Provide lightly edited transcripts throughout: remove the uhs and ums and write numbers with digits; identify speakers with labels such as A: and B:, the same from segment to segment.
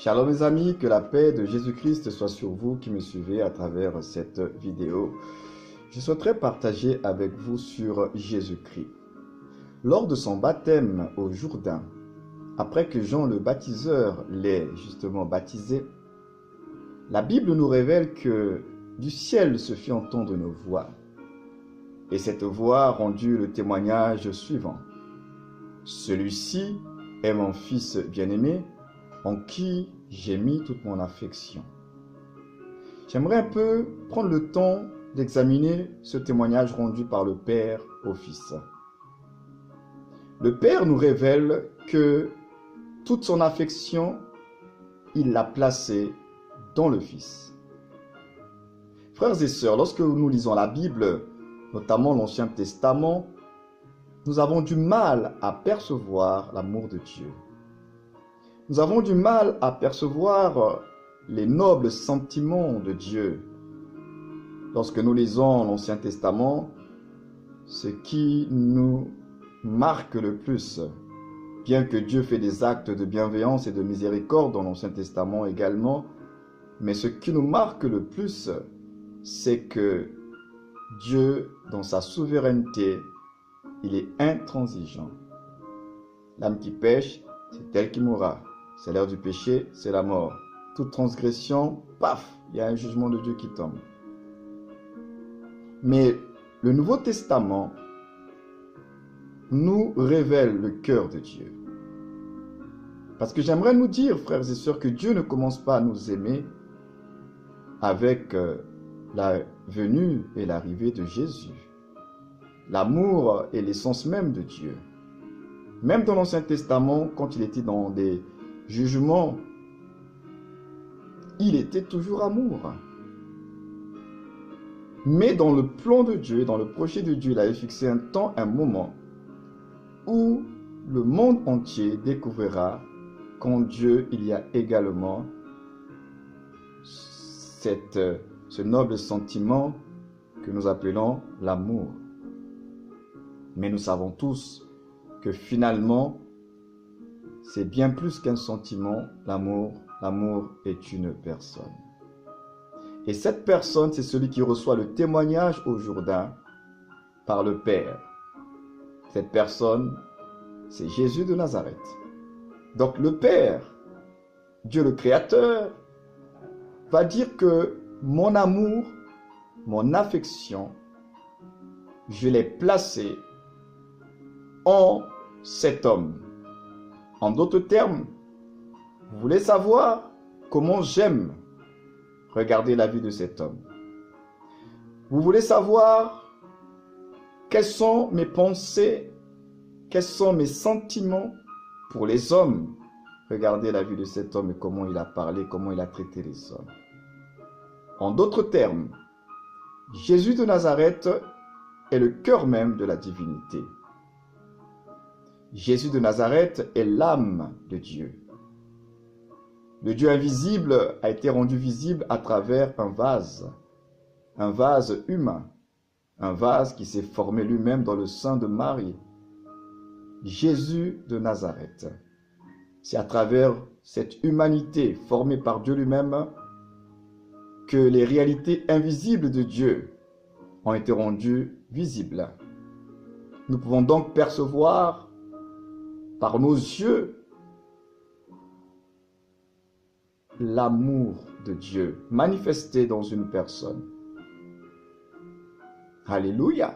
A: Shalom mes amis, que la paix de Jésus-Christ soit sur vous qui me suivez à travers cette vidéo. Je souhaiterais partager avec vous sur Jésus-Christ. Lors de son baptême au Jourdain, après que Jean le baptiseur l'ait justement baptisé, la Bible nous révèle que du ciel se fit entendre une voix. Et cette voix rendit le témoignage suivant. Celui-ci est mon fils bien-aimé, en qui j'ai mis toute mon affection. J'aimerais un peu prendre le temps d'examiner ce témoignage rendu par le Père au Fils. Le Père nous révèle que toute son affection, il l'a placée dans le Fils. Frères et sœurs, lorsque nous lisons la Bible, notamment l'Ancien Testament, nous avons du mal à percevoir l'amour de Dieu. Nous avons du mal à percevoir les nobles sentiments de Dieu. Lorsque nous lisons l'Ancien Testament, ce qui nous marque le plus, bien que Dieu fait des actes de bienveillance et de miséricorde dans l'Ancien Testament également, mais ce qui nous marque le plus, c'est que Dieu, dans sa souveraineté, il est intransigeant. L'âme qui pêche, c'est elle qui mourra. C'est l'heure du péché, c'est la mort. Toute transgression, paf, il y a un jugement de Dieu qui tombe. Mais le Nouveau Testament nous révèle le cœur de Dieu. Parce que j'aimerais nous dire, frères et sœurs, que Dieu ne commence pas à nous aimer avec la venue et l'arrivée de Jésus. L'amour est l'essence même de Dieu. Même dans l'Ancien Testament, quand il était dans des jugements, il était toujours amour. Mais dans le plan de Dieu, dans le projet de Dieu, il avait fixé un temps, un moment, où le monde entier découvrira qu'en Dieu, il y a également ce noble sentiment que nous appelons l'amour. Mais nous savons tous que finalement, c'est bien plus qu'un sentiment, l'amour. L'amour est une personne. Et cette personne, c'est celui qui reçoit le témoignage au Jourdain par le Père. Cette personne, c'est Jésus de Nazareth. Donc le Père, Dieu le Créateur, va dire que mon amour, mon affection, je l'ai placé en cet homme. En d'autres termes, vous voulez savoir comment j'aime regarder la vie de cet homme. Vous voulez savoir quelles sont mes pensées, quels sont mes sentiments pour les hommes. Regardez la vie de cet homme et comment il a parlé, comment il a traité les hommes. En d'autres termes, Jésus de Nazareth est le cœur même de la divinité. Jésus de Nazareth est l'âme de Dieu. Le Dieu invisible a été rendu visible à travers un vase humain, un vase qui s'est formé lui-même dans le sein de Marie. Jésus de Nazareth. C'est à travers cette humanité formée par Dieu lui-même que les réalités invisibles de Dieu ont été rendues visibles. Nous pouvons donc percevoir par nos yeux l'amour de Dieu manifesté dans une personne. Alléluia!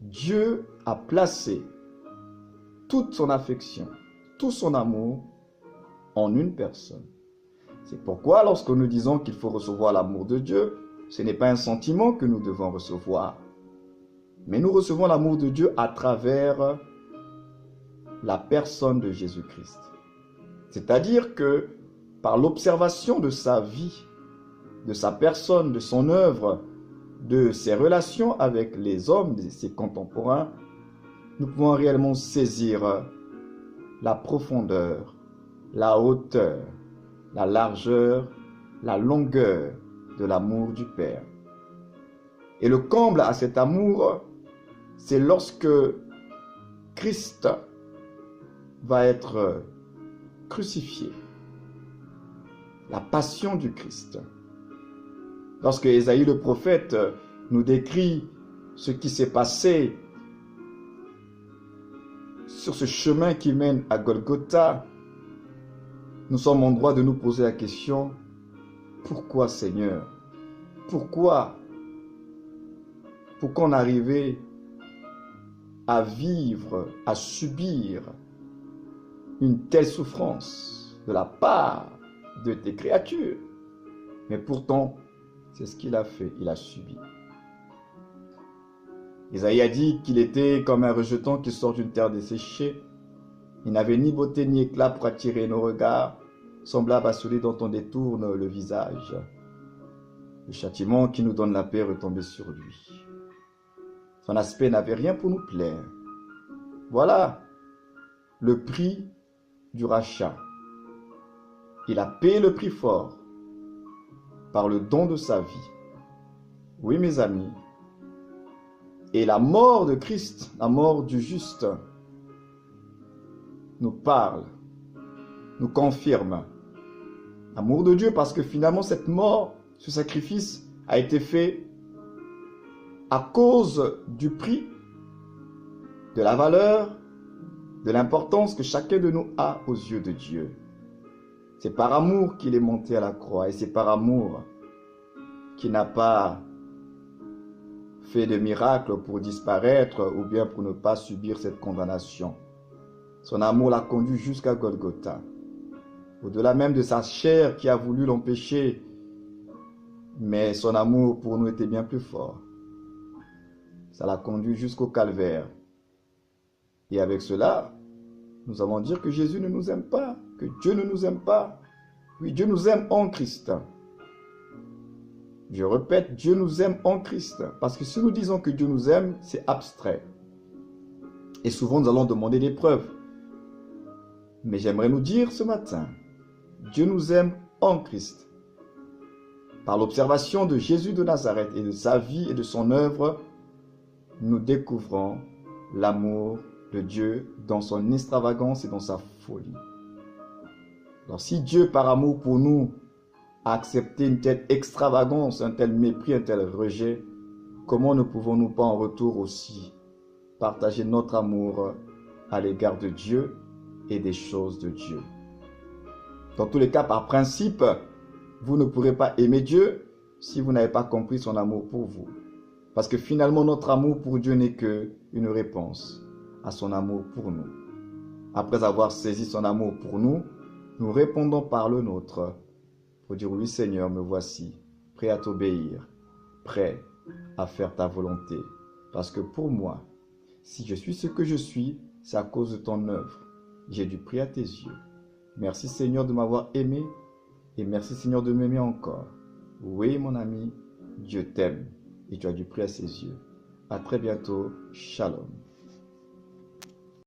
A: Dieu a placé toute son affection, tout son amour en une personne. C'est pourquoi lorsque nous disons qu'il faut recevoir l'amour de Dieu, ce n'est pas un sentiment que nous devons recevoir, mais nous recevons l'amour de Dieu à travers la personne de Jésus-Christ. C'est-à-dire que par l'observation de sa vie, de sa personne, de son œuvre, de ses relations avec les hommes, ses contemporains, nous pouvons réellement saisir la profondeur, la hauteur, la largeur, la longueur de l'amour du Père. Et le comble à cet amour, c'est lorsque Christ va être crucifié. la passion du Christ. Lorsque Ésaïe le prophète nous décrit ce qui s'est passé sur ce chemin qui mène à Golgotha, nous sommes en droit de nous poser la question, pourquoi Seigneur? Pourquoi on arrivait à vivre, à subir une telle souffrance de la part de tes créatures? Mais pourtant, c'est ce qu'il a fait, il a subi. Isaïe a dit qu'il était comme un rejeton qui sort d'une terre desséchée. Il n'avait ni beauté ni éclat pour attirer nos regards, semblable à celui dont on détourne le visage. Le châtiment qui nous donne la paix retombait sur lui. Son aspect n'avait rien pour nous plaire. Voilà le prix du rachat. Il a payé le prix fort par le don de sa vie. Oui, mes amis. Et la mort de Christ, la mort du juste, nous parle, nous confirme l'amour de Dieu, parce que finalement cette mort, ce sacrifice a été fait à cause du prix, de la valeur, de l'importance que chacun de nous a aux yeux de Dieu. C'est par amour qu'il est monté à la croix, et c'est par amour qu'il n'a pas fait de miracle pour disparaître ou bien pour ne pas subir cette condamnation. Son amour l'a conduit jusqu'à Golgotha. Au-delà même de sa chair qui a voulu l'empêcher, mais son amour pour nous était bien plus fort. Ça l'a conduit jusqu'au calvaire. Et avec cela, nous allons dire que Jésus ne nous aime pas, que Dieu ne nous aime pas. Oui, Dieu nous aime en Christ. Je répète, Dieu nous aime en Christ. Parce que si nous disons que Dieu nous aime, c'est abstrait. Et souvent, nous allons demander des preuves. Mais j'aimerais nous dire ce matin, Dieu nous aime en Christ. Par l'observation de Jésus de Nazareth et de sa vie et de son œuvre, nous découvrons l'amour de Dieu dans son extravagance et dans sa folie. Alors si Dieu, par amour pour nous, a accepté une telle extravagance, un tel mépris, un tel rejet, comment ne pouvons-nous pas en retour aussi partager notre amour à l'égard de Dieu et des choses de Dieu? Dans tous les cas, par principe, vous ne pourrez pas aimer Dieu si vous n'avez pas compris son amour pour vous. Parce que finalement, notre amour pour Dieu n'est qu'une réponse à son amour pour nous. Après avoir saisi son amour pour nous, nous répondons par le nôtre pour dire, oui Seigneur, me voici, prêt à t'obéir, prêt à faire ta volonté. Parce que pour moi, si je suis ce que je suis, c'est à cause de ton œuvre. J'ai du prix à tes yeux. Merci Seigneur de m'avoir aimé et merci Seigneur de m'aimer encore. Oui mon ami, Dieu t'aime et tu as du prix à ses yeux. À très bientôt. Shalom.